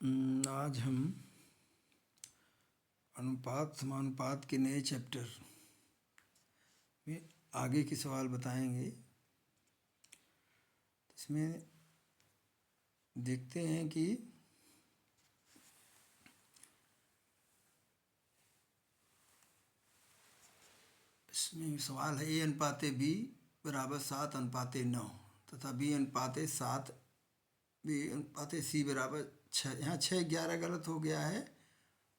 आज हम अनुपात समानुपात के नए चैप्टर में आगे के सवाल बताएंगे। इसमें देखते हैं कि इसमें सवाल है A/B बराबर 7/9 तथा B/C बराबर 6। यहाँ 6/11 गलत हो गया है।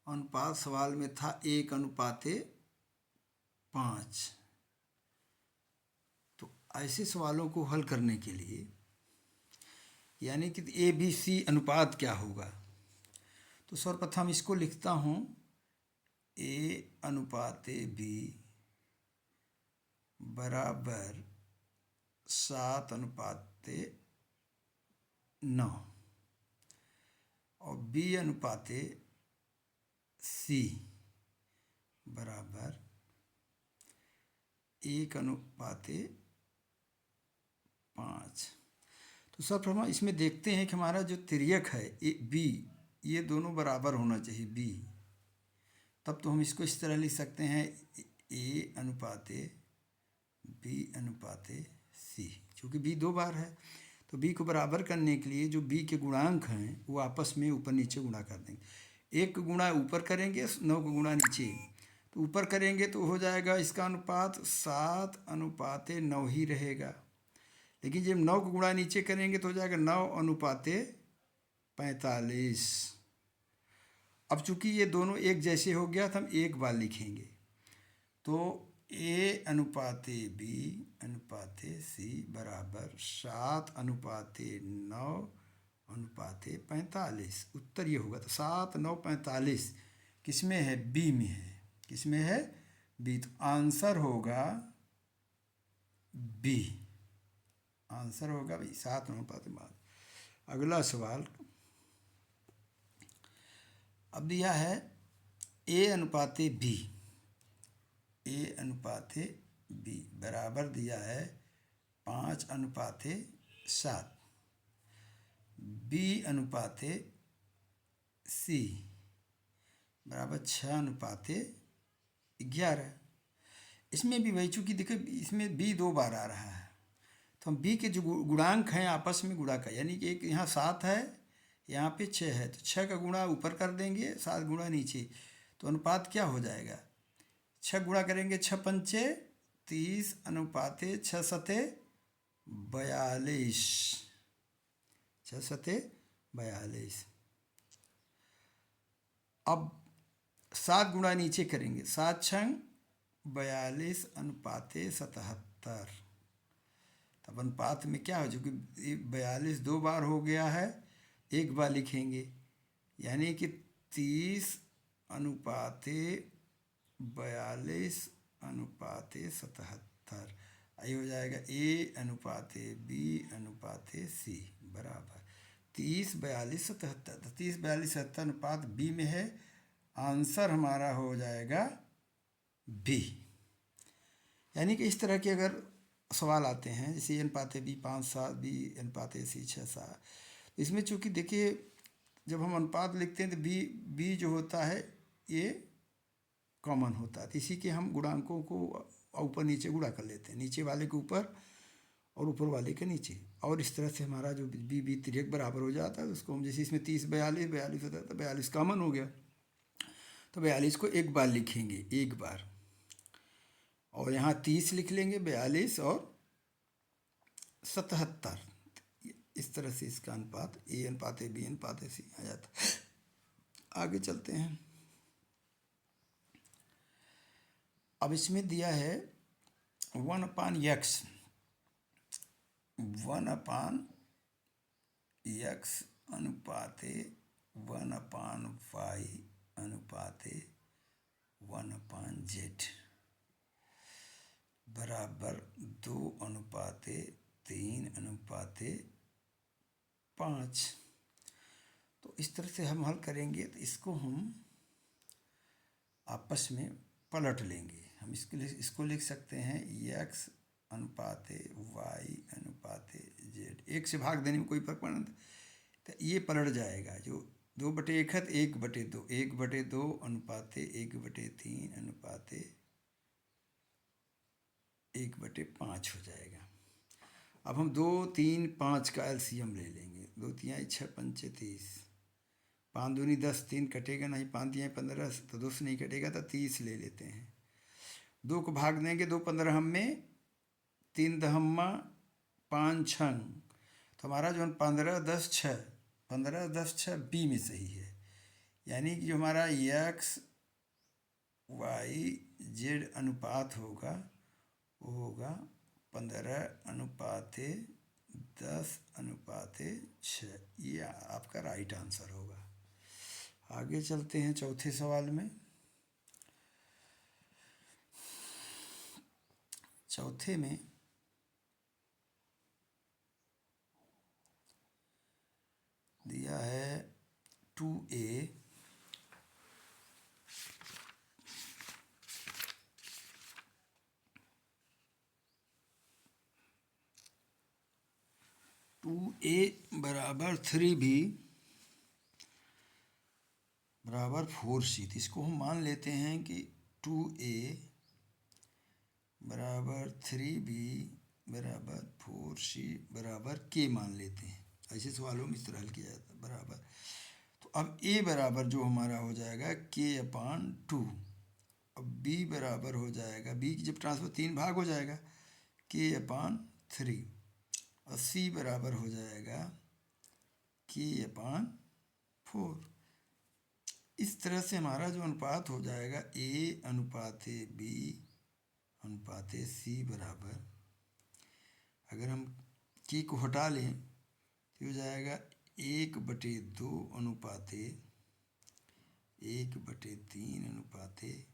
अनुपात सवाल में था 1/5। तो ऐसे सवालों को हल करने के लिए यानी कि ABC अनुपात क्या होगा, तो सर्वप्रथम इसको लिखता हूँ A/B बराबर 7/9 और B/C बराबर 1/5। तो सर्वप्रथम इसमें देखते हैं कि हमारा जो तिर्यक है B, ये दोनों बराबर होना चाहिए B। तब तो हम इसको इस तरह लिख सकते हैं A/B/C, क्योंकि B 2 बार है। तो B को बराबर करने के लिए जो B के गुणांक हैं वो आपस में ऊपर नीचे गुणा कर देंगे। 1 गुणा ऊपर करेंगे, 9 को गुणा नीचे। तो ऊपर करेंगे तो हो जाएगा इसका अनुपात 7/9 ही रहेगा। लेकिन जब 9 को गुणा नीचे करेंगे तो हो जाएगा 9/45। अब चूंकि ये दोनों एक जैसे हो गया तो हम एक बार लिखेंगे। तो A/B/C बराबर 7/9/45। उत्तर ये होगा। तो 7/9/45 किस में है? B में है। किस में है? B। तो आंसर होगा B। आंसर होगा भाई 7/9/45। अगला सवाल अब दिया है A/B। A/B बराबर दिया है 5/7। B/C बराबर 6/11। इसमें भी वही, चूँकि देखो इसमें B 2 बार आ रहा है तो हम B के जो गुणांक हैं आपस में गुणा कर, यानी कि एक यहाँ 7 है, यहाँ पे 6 है, तो 6 का गुणा ऊपर कर देंगे, 7 गुणा नीचे। तो अनुपात क्या हो जाएगा? 6 गुणा करेंगे, 6×5 30 / 6×7 42। अब 7 गुणा नीचे करेंगे, 7×6 42 / 77। तब अनुपात में क्या हो, चूँकि 42 2 बार हो गया है, एक बार लिखेंगे, यानी कि 30/42/77। ये हो जाएगा A/B/C बराबर 30/42/77। तो 30/42/77 अनुपात B में है। आंसर हमारा हो जाएगा B। यानी कि इस तरह के अगर सवाल आते हैं जैसे A/B 5/7, B/C 6/7, इसमें चूँकि देखिए जब हम अनुपात लिखते हैं तो B जो होता है ये कॉमन होता है, तो इसी के हम गुणांकों को ऊपर नीचे गुणा कर लेते हैं, नीचे वाले के ऊपर और ऊपर वाले के नीचे, और इस तरह से हमारा जो B तिर्यक बराबर हो जाता है। उसको हम जैसे इसमें 30/42 होता है तो 42 कॉमन हो गया, तो 42 को एक बार लिखेंगे, एक बार, और यहाँ 30 लिख लेंगे, 42 और 77। इस तरह से इसका अनुपात A/B/C आ जाता है। आगे चलते हैं। अब इसमें दिया है 1/x 1/x अनुपात 1/y अनुपात 1/z बराबर 2/3/5। तो इस तरह से हम हल करेंगे। तो इसको हम आपस में पलट लेंगे। हम इसको लिख सकते हैं x अनुपात y अनुपात z। एक से भाग देने में कोई फर्क पड़ता, तो ये पलट जाएगा। जो 2/1 है तो 1/2, 1/2 अनुपाते 1/3 अनुपाते 1/5 हो जाएगा। अब हम 2, 3, 5 का एलसीएम ले लेंगे। 2 तिहाई 6 पंचे 30, 5 दूनी 10, 3 कटेगा नहीं, 5 तिहाई 15, तो 2 से नहीं कटेगा तो 30 ले लेते हैं। 2 को भाग देंगे, 2 15 में, 3 दहम्मा 5 छंग, तो हमारा जो 15 10 6, 15 10 6 बी में सही है। यानी कि जो हमारा एक्स वाई जेड अनुपात होगा वो होगा 15:10:6। ये आपका राइट आंसर होगा। आगे चलते हैं चौथे सवाल में। चौथे में दिया है 2a बराबर 3b बराबर 4c। तो इसको हम मान लेते हैं कि 2a बराबर 3b बराबर 4c बराबर k मान लेते हैं। ऐसे सवालों में इस तरह हल किया जाता है बराबर। तो अब a बराबर जो हमारा हो जाएगा k/2। अब b बराबर हो जाएगा, b की जब ट्रांसफर 3 भाग हो जाएगा k/3, और c बराबर हो जाएगा k/4। इस तरह से हमारा जो अनुपात हो जाएगा a अनुपाते b अनुपाते c बराबर, अगर हम k को हटा लें तो हो जाएगा 1/2 अनुपाते 1/3 अनुपाते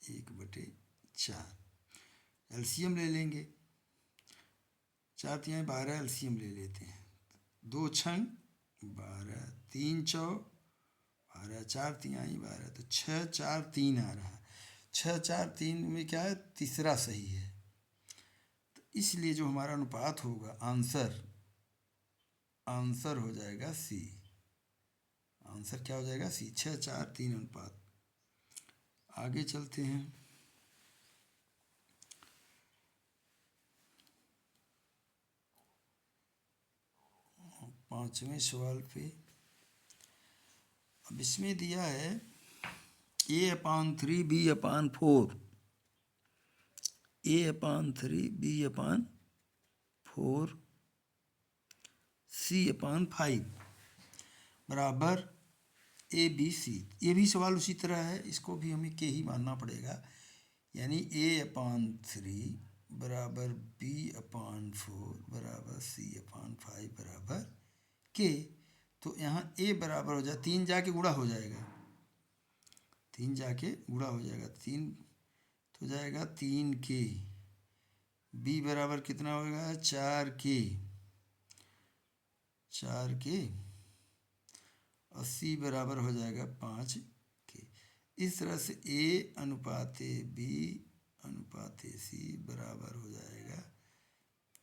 1/4। एलसीएम ले लेंगे, 4 तिहाई 12 एलसीएम ले लेते हैं। 2 छंग 12, 3 चौ 12, 4 तिहाई 12, तो 6 4 3 आ रहा है। 6 4 3 में क्या है, तीसरा सही है। तो इसलिए जो हमारा अनुपात होगा आंसर हो जाएगा सी। आंसर क्या हो जाएगा, सी। 6 4 3 अनुपात। आगे चलते हैं। पांचवें सवाल पे अब इसमें दिया है a/3 b/4, a/3 b/4 c/5 बराबर ABC। ये भी सवाल उसी तरह है, इसको भी हमें के ही मानना पड़ेगा। यानी a/3 बराबर b/4 बराबर c/5 बराबर के। तो यहाँ a बराबर हो जाए, 3 जाके गुणा हो जाएगा, 3 जाके गुणा हो जाएगा, 3 तो जाएगा 3k। b बराबर कितना होगा, 4k, 4k, और c बराबर हो जाएगा 5k। इस तरह से a अनुपाते b अनुपाते c बराबर हो जाएगा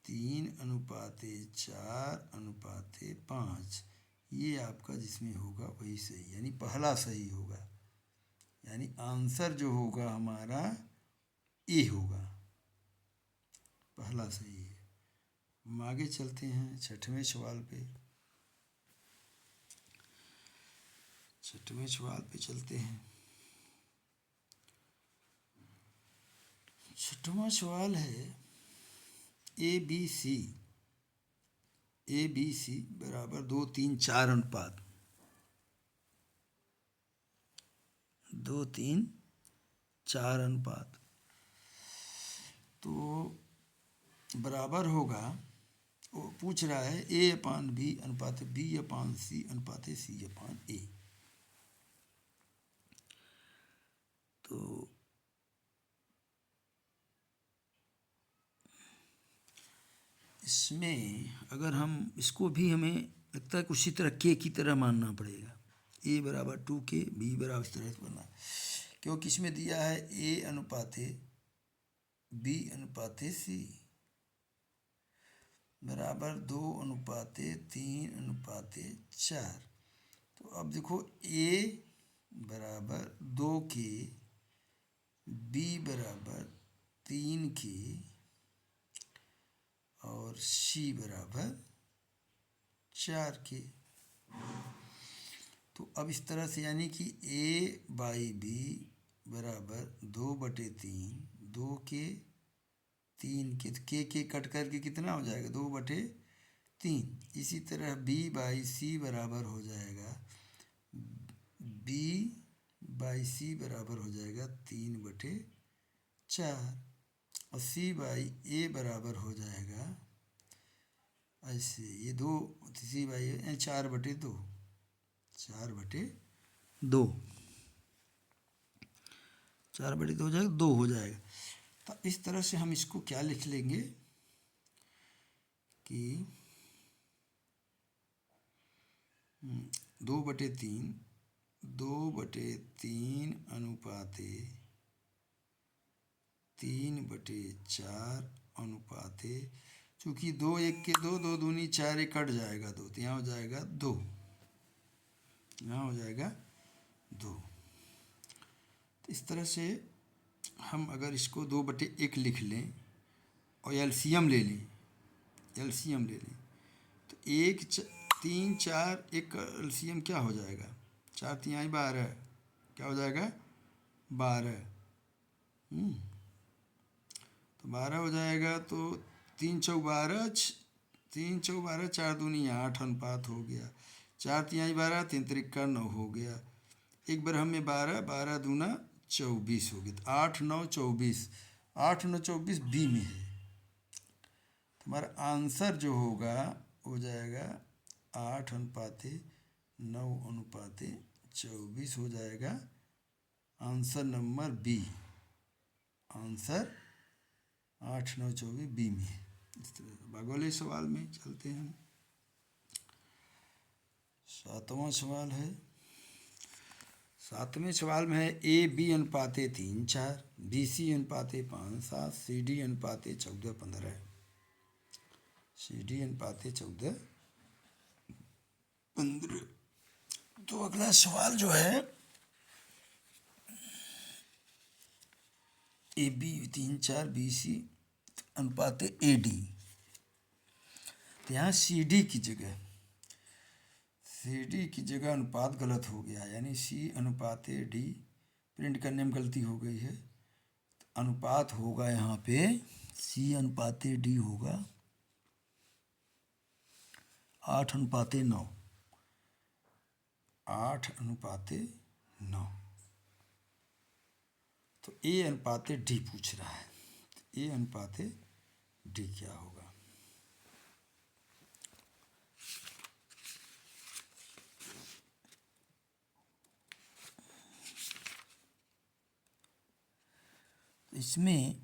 3 अनुपाते 4 अनुपाते 5। ये आपका जिसमें होगा वही सही, यानी पहला सही होगा। यानी आंसर जो होगा हमारा ए होगा, पहला सही है। हम आगे चलते हैं छठवें सवाल पे। छठवें सवाल पे चलते हैं। छठवां सवाल है ABC बराबर 2 3 4 अनुपात 2 3 4 अनुपात। तो बराबर होगा, वो पूछ रहा है a/b अनुपात b/c अनुपात c/a। तो इसमें अगर हम इसको भी हमें लगता है कि उसी तरह के की तरह मानना पड़ेगा। a बराबर 2k, b बराबर इस तरह से बनना है, क्योंकि इसमें दिया है a अनुपाते b अनुपाते c बराबर 2 अनुपाते 3 अनुपाते 4। तो अब देखो ए बराबर 2 के, बी बराबर 3 के और सी बराबर 4 के। तो अब इस तरह से यानी कि ए बाई बी बराबर 2/3, 2 के 3 के, तो के कट करके कितना हो जाएगा 2/3। इसी तरह बी बाई सी बराबर हो जाएगा, बी बाई सी बराबर हो जाएगा 3/4 और सी बाई ए बराबर हो जाएगा ऐसे, ये 2, सी बाई 4/2, 4/2, 4/2 हो जाएगा, 2 हो जाएगा। तो इस तरह से हम इसको क्या लिख लेंगे कि 2/3, 2/3 अनुपाते 3/4 अनुपाते, चूँकि 2 1 के 2, 2 दूनी 4, एक कट जाएगा 2, तो यहाँ हो जाएगा 2, यहाँ हो जाएगा 2। तो इस तरह से हम अगर इसको 2/1 लिख लें और एलसीएम ले लें, एलसीएम ले लें तो 1 3 4 एक एलसीएम क्या हो जाएगा, 4 3 12, क्या हो जाएगा 12। तो 12 हो जाएगा, तो 3 चौक 12, 3 चौक 12, 4 दूनी 8 अनुपात हो गया, 4 3 12, 3 त्रिका 9 हो गया, एक बार हमें 12, 12 दूना 24 हो गया, तो 8 9 24, 8 9 24 बी में है। तो हमारा आंसर जो होगा हो जाएगा 8/9/24 हो जाएगा answer number B. Answer 8 9 24 B में है। इस तरह अगले सवाल में चलते हैं। 7वां सवाल है। 7वें सवाल में है ए बी अनुपाते 3 4, बी सी अनुपाते 5 7, सी डी अनुपाते 14 15, सी डी अनुपाते 14 15। तो अगला सवाल जो है ए बी 3 4, बी सी अनुपाते ए डी, तो यहाँ सी डी की जगह अनुपात गलत हो गया, यानी सी अनुपाते डी प्रिंट करने में गलती हो गई है। तो अनुपात होगा यहाँ पे सी अनुपाते डी होगा 8/9, 8/9। तो ए अनुपाते डी पूछ रहा है, तो ए अनुपाते डी क्या होगा। इसमें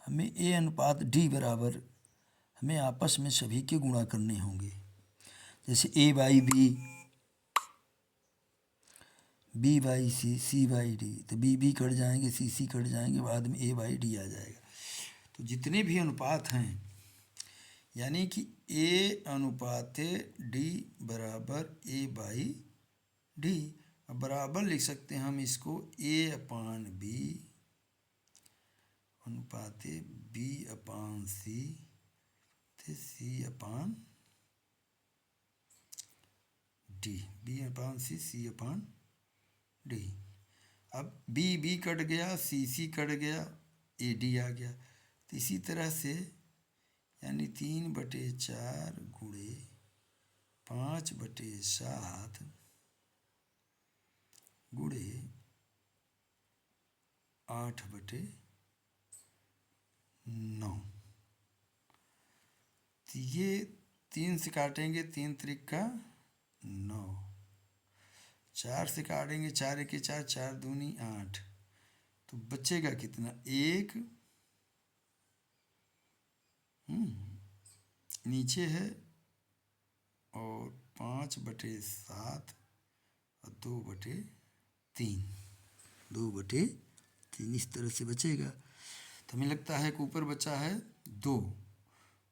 हमें ए अनुपात डी बराबर हमें आपस में सभी के गुणा करने होंगे। जैसे A by B, B by C, C by D, तो बी बी कट जाएंगे, सी सी कट जाएंगे, बाद में ए बाई डी आ जाएगा। तो जितने भी अनुपात हैं यानी कि ए अनुपाते डी बराबर ए बाई डी। अब बराबर लिख सकते हैं हम इसको A/B अनुपाते B/C थे C/D, B/C C/D। अब बी कट गया, सी कट गया, AD आ गया। तो इसी तरह से यानी 3/4 गुणे 5/7 गुणे 8/9। तो ये 3 से काटेंगे, 3 त्रिका 9, 4 से काटेंगे, 4 1 4, 4 दूनी 8। तो बचेगा कितना 1, नीचे है, और 5/7 और 2/3, 2/3 इस तरह से बचेगा। तो हमें लगता है कि ऊपर बचा है 2,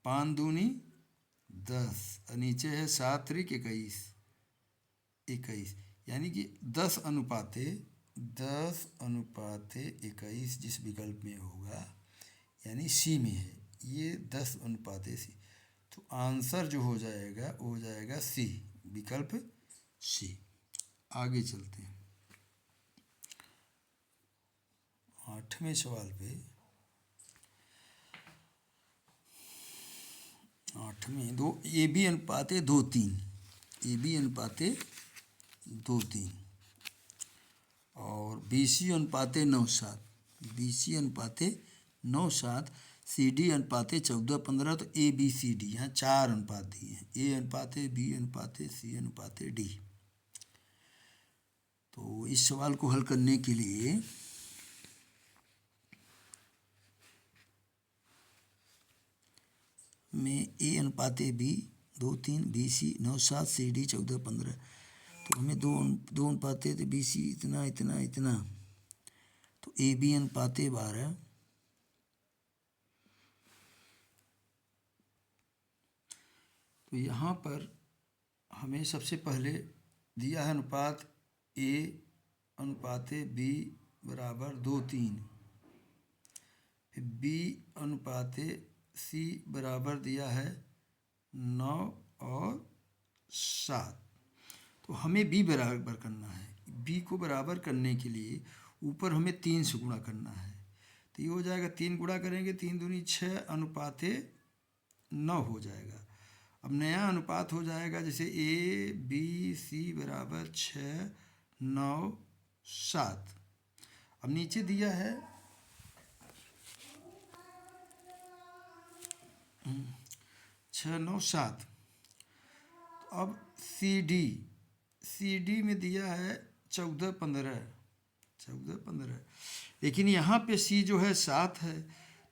5 दूनी 10 और नीचे है 7 त्रिक 21, 21, यानी कि 10:21 जिस विकल्प में होगा, यानी सी में है, ये 10:सी। तो आंसर जो हो जाएगा वो हो जाएगा सी, विकल्प सी। आगे चलते हैं 8वें सवाल पे। 8वें 2 AB अनुपाते 2:3, AB अनुपाते 2:3 और BC अनुपाते 9:7, BC अनुपाते 9:7, CD अनुपाते 14:15। तो ABCD यहाँ 4 अनुपात दिए हैं, A अनुपाते B अनुपाते C अनुपाते D। तो इस सवाल को हल करने के लिए में A अनुपाते B 2:3, BC 9:7, CD 14:15। तो हमें दो अनुपाते थे, BC इतना इतना इतना, तो AB अनुपाते 12। तो यहाँ पर हमें सबसे पहले दिया है अनुपात A अनुपाते B बराबर 2:3, फिर B अनुपाते C बराबर दिया है 9 और 7। तो हमें B बराबर करना है। B को बराबर करने के लिए ऊपर हमें 3 से गुणा करना है। तो ये हो जाएगा 3 गुणा करेंगे 3 दूनी 6 अनुपाते 9 हो जाएगा। अब नया अनुपात हो जाएगा जैसे ABC बराबर 6, 9, 7। अब नीचे दिया है 6, 9, 7। अब CD में दिया है 14, 15, लेकिन यहाँ पे C जो है 7 है,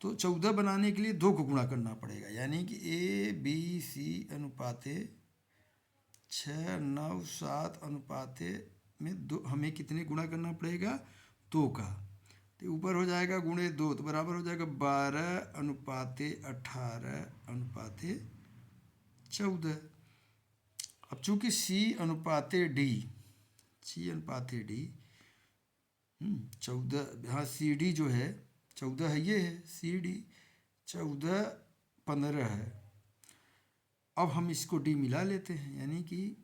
तो 14 बनाने के लिए 2 को गुणा करना पड़ेगा, यानी कि ABC अनुपाते 6, 9, 7 अनुपाते में 2 हमें कितने गुणा करना पड़ेगा, 2 का। तो ऊपर हो जाएगा गुणे 2, तो बराबर हो जाएगा 12 अनुपाते 18 अनुपाते 14। अब चूंकि C अनुपाते D 14, हाँ CD जो है 14 है, ये है CD 14, 15 है। अब हम इसको D मिला लेते हैं, यानी कि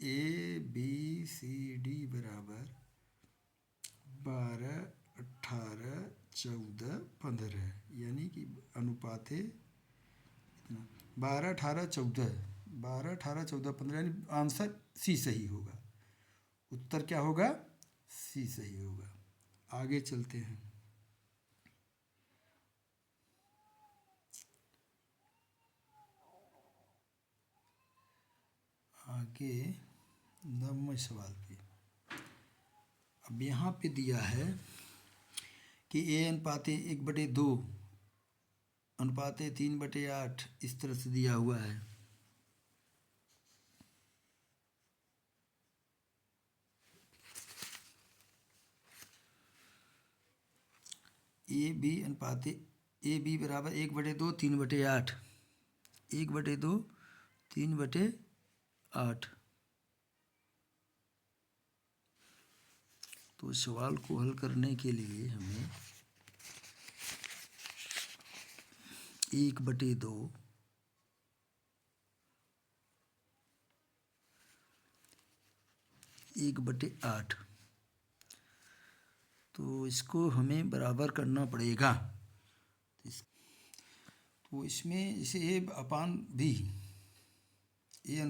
ABCD बराबर 12, 18, 14, 15, यानी कि अनुपाते 12, 18, 14, 12, 18, 14, 15, यानी आंसर सी सही होगा। उत्तर क्या होगा, सी सही होगा। आगे चलते हैं। आगे 9वें सवाल पे। अब यहाँ पे दिया है कि A अनुपाते 1/2 अनुपाते 3/8 इस तरह से दिया हुआ है। AB बराबर 1/2 3/8, 1/2 3/8। तो इस सवाल को हल करने के लिए हमें 1/2 1/8, तो इसको हमें बराबर करना पड़ेगा। तो इसमें जैसे A/B, A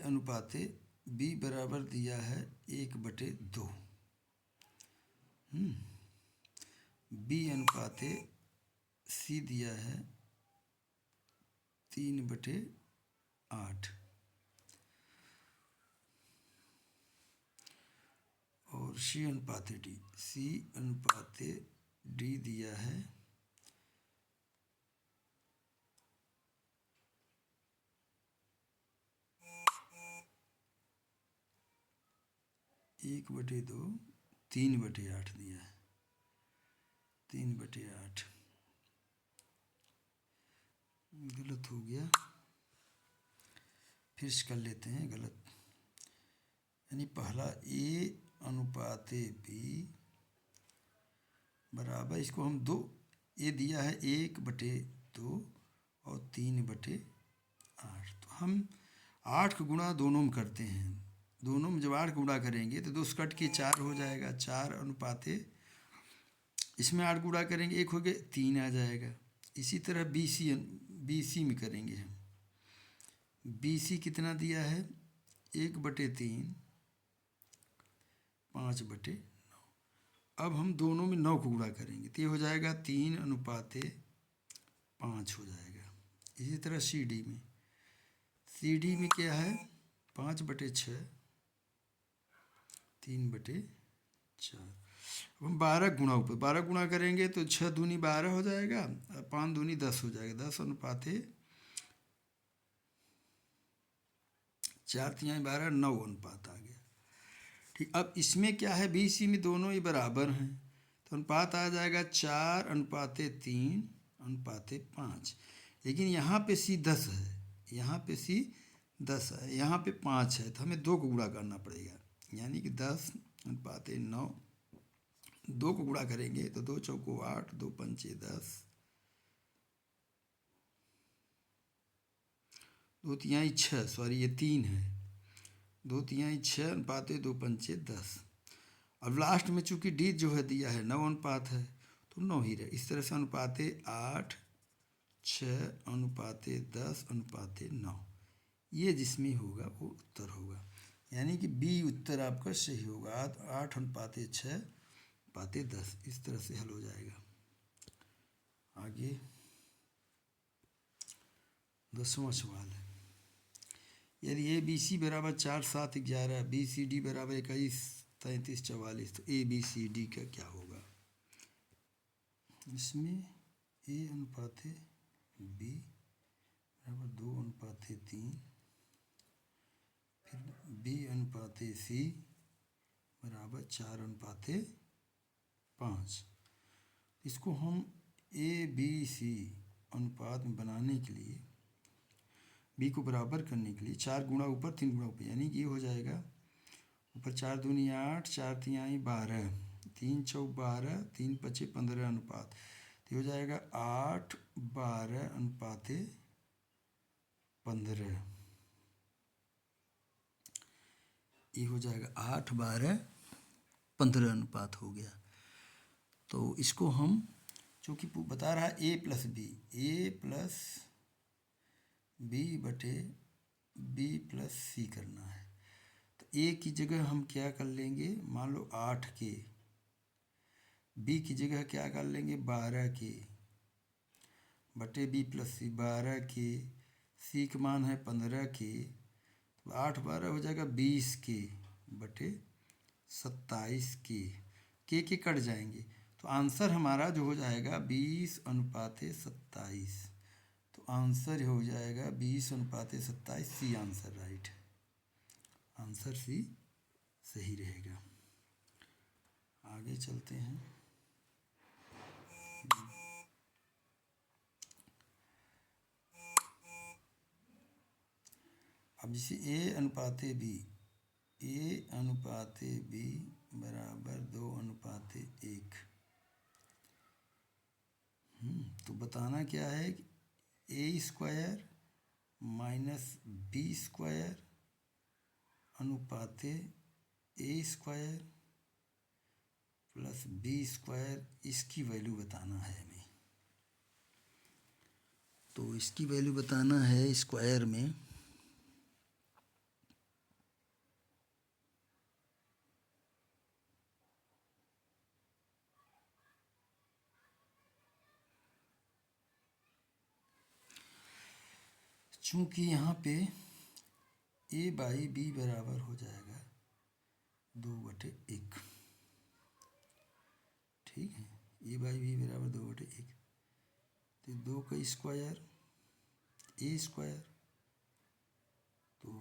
अनुपाते B बराबर दिया है 1/2, B अनुपाते C दिया है 3/8 और C अनुपाते D दिया है 1/2 3/8 दिया है, 3/8 गलत हो गया। फिर से कर लेते हैं, गलत, यानी पहला ए अनुपात बी बराबर, इसको हम 2, ये दिया है 1/2 और 3/8, तो हम 8 का गुणा दोनों में करते हैं। दोनों में जब 8 गुणा करेंगे तो 2 से कट के 4 हो जाएगा, 4 अनुपाते, इसमें 8 गुणा करेंगे 1 हो गया, 3 आ जाएगा। इसी तरह BC में करेंगे हम। BC कितना दिया है, 1/3, 5/9। अब हम दोनों में 9 को गुणा करेंगे तो ये हो जाएगा 3:5 हो जाएगा। इसी तरह CD में क्या है, 5/6, 3/4। अब हम 12 गुणा ऊपर 12 गुणा करेंगे तो 6 दूनी 12 हो जाएगा, 5 दूनी 10 हो जाएगा, 10 अनुपाते 4×3=12, 9 अनुपात आ गया। ठीक, अब इसमें क्या है, BC में दोनों ही बराबर हैं तो अनुपात आ जाएगा 4:3:5। लेकिन यहाँ पे C 10 है, यहाँ पे C 10 है, यहाँ पे 5 है, तो हमें 2 को गुणा करना पड़ेगा, यानी कि 10:9। 2 को गुणा करेंगे तो 2 चौको 8, 2 पंचे 10, 2 तिहाई 6, सॉरी ये 3 है, 2 तिहाई 6 अनुपात 2 पंचे 10। अब लास्ट में चूंकि D जो है दिया है 9 अनुपात है तो 9 ही रहे। इस तरह से अनुपात 8, 6 अनुपात 10 अनुपात 9, ये जिसमें होगा वो उत्तर होगा, यानी कि B उत्तर आपका सही होगा। 8:6 अनुपात 10, इस तरह से हल हो जाएगा। आगे 10वां सवाल है, यदि ABC बराबर 4, 7, 11, BCD बराबर 21, 33, 44, तो ABCD का क्या होगा। इसमें A अनुपात B बराबर 2:3, फिर B अनुपात C बराबर 4:5। इसको हम ABC अनुपात में बनाने के लिए, B को बराबर करने के लिए 4 गुणा ऊपर 3 गुणा ऊपर, यानी कि ये हो जाएगा ऊपर 4 दूनी 8, 4 तिहाई 12, 3 चौक 12, 3 पचे 15 अनुपात, तो हो जाएगा 8:12 अनुपात 15। ये हो जाएगा 8:12 15 अनुपात हो गया। तो इसको हम, चूँकि बता रहा है A + B + C करना है, तो A की जगह हम क्या कर लेंगे, मान लो 8 के, B की जगह क्या कर लेंगे 12 के बटे B + C 12 के, C का मान है 15 के, तो 8:12 हो जाएगा 20 के बटे 27 के कट जाएंगे, तो आंसर हमारा जो हो जाएगा 20:27। तो आंसर हो जाएगा 20:27, C आंसर राइट है, आंसर C सही रहेगा। आगे चलते हैं। अब जैसे A अनुपात B बराबर 2:1, तो बताना क्या है कि A² - B² अनुपात A² + B², इसकी वैल्यू बताना है हमें। तो इसकी वैल्यू बताना है स्क्वायर में, चूँकि यहाँ पे A/B बराबर हो जाएगा 2/1, ठीक है, A/B बराबर 2/1, तो 2 का स्क्वायर A², तो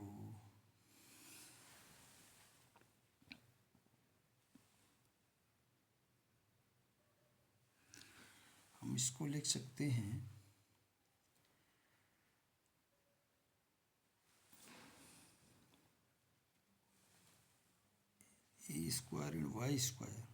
हम इसको लिख सकते हैं स्क्वायर ऋण वाई स्क्वायर,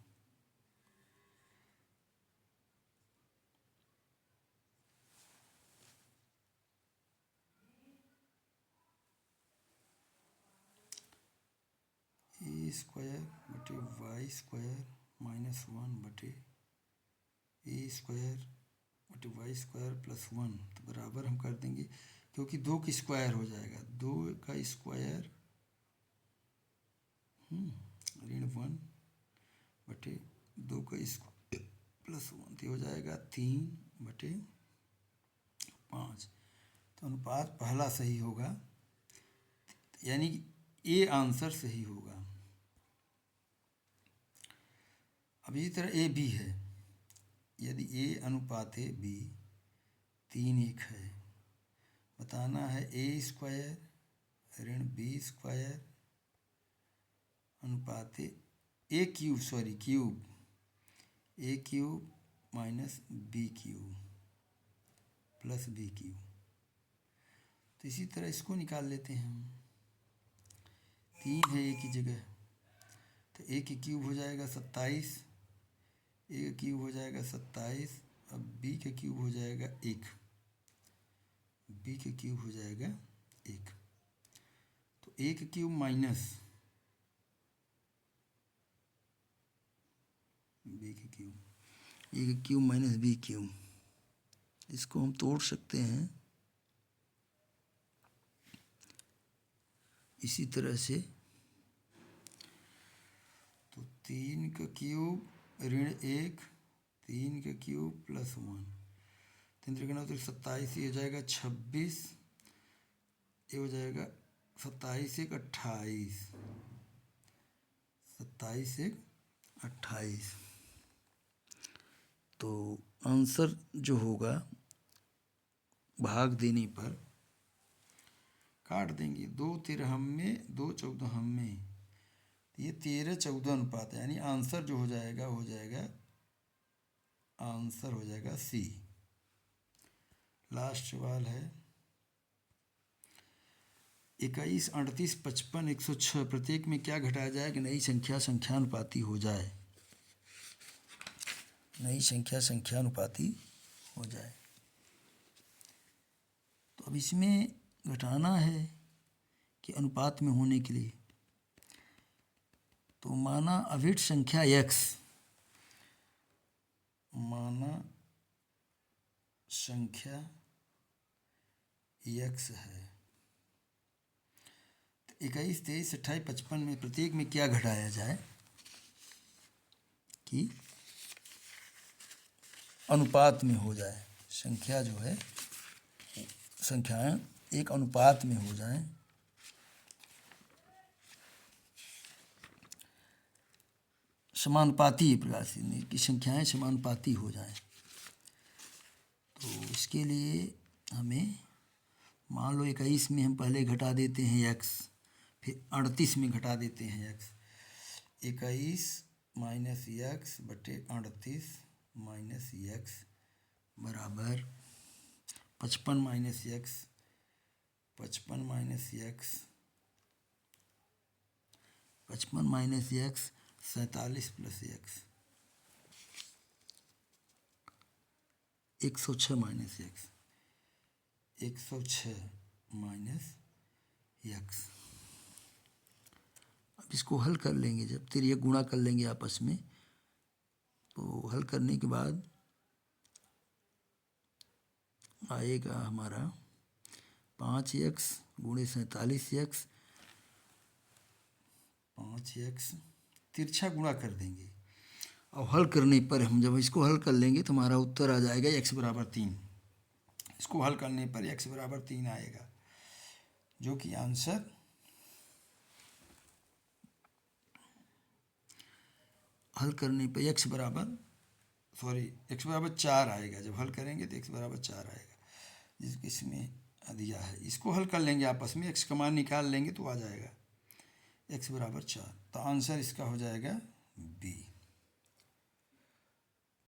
ए स्क्वायर बटे वाई स्क्वायर माइनस वन बटे ए स्क्वायर बटे वाई स्क्वायर प्लस वन, तो बराबर हम कर देंगे, क्योंकि दो का स्क्वायर हो जाएगा, दो का स्क्वायर ऋण वन बटे दो का स्क्वायर प्लस वन, तो हो जाएगा 3/5। तो अनुपात पहला सही होगा, यानी ए आंसर सही होगा। अब इसी तरह ए बी है, यदि ए अनुपात है बी 3:1 है, बताना है ए स्क्वायर ऋण बी स्क्वायर अनुपात A cube A cube minus B cube plus B cube. तो इसी तरह इसको निकाल लेते हैं हम, 3 है ए की जगह, तो ए की क्यूब हो जाएगा 27, ए का क्यूब हो जाएगा 27, अब बी का क्यूब हो जाएगा 1, बी का क्यूब हो जाएगा 1, तो ए का क्यूब माइनस बी का क्यूब, ए का क्यूब माइनस बी क्यूब, इसको हम तोड़ सकते हैं इसी तरह से। तो 3 का क्यूब ऋण 1, 3 का क्यूब प्लस 1, 3 3 9 27, ये हो जाएगा 26, ये हो जाएगा 27 1 28, 27 1 28। तो आंसर जो होगा भाग देने पर काट देंगे, 2 13 में 2 14 में, ये 13-14 अनुपात है, यानी आंसर जो हो जाएगा आंसर हो जाएगा सी। लास्ट सवाल है 21, 38, 55, 106 प्रत्येक में क्या घटाया जाए कि नई संख्या संख्यानुपाती हो जाए, नई संख्या संख्यानुपाती हो जाए। तो अब इसमें घटाना है कि अनुपात में होने के लिए, तो माना अभिट संख्या x, माना संख्या x है, तो 21, 23, 28, 55 में प्रत्येक में क्या घटाया जाए कि अनुपात में हो जाए, संख्या जो है संख्याएं एक अनुपात में हो जाएं। समानुपाती प्रकार से कि संख्याएं समानुपाती हो जाएं। तो इसके लिए हमें मान लो 21 में हम पहले घटा देते हैं x, फिर 38 में घटा देते हैं x, 21 माइनस x बटे 38 माइनस x बराबर 55 minus x, 55 minus x, 55 minus x 47 plus x, 106 minus x, 106 minus x। अब इसको हल कर लेंगे, जब तिर्यक गुणा कर लेंगे आपस में, तो हल करने के बाद आएगा हमारा 5x गुणे 47x, 5x तिरछा गुणा कर देंगे, और हल करने पर हम जब इसको हल कर लेंगे तो हमारा उत्तर आ जाएगा x बराबर 3। इसको हल करने पर x बराबर 3 आएगा, जो कि आंसर हल करने पर x बराबर 4 आएगा, जब हल करेंगे तो x बराबर 4 आएगा, जिसको इसमें दिया है। इसको हल कर लेंगे आपस में, x का मान निकाल लेंगे तो आ जाएगा x बराबर 4। तो आंसर इसका हो जाएगा बी।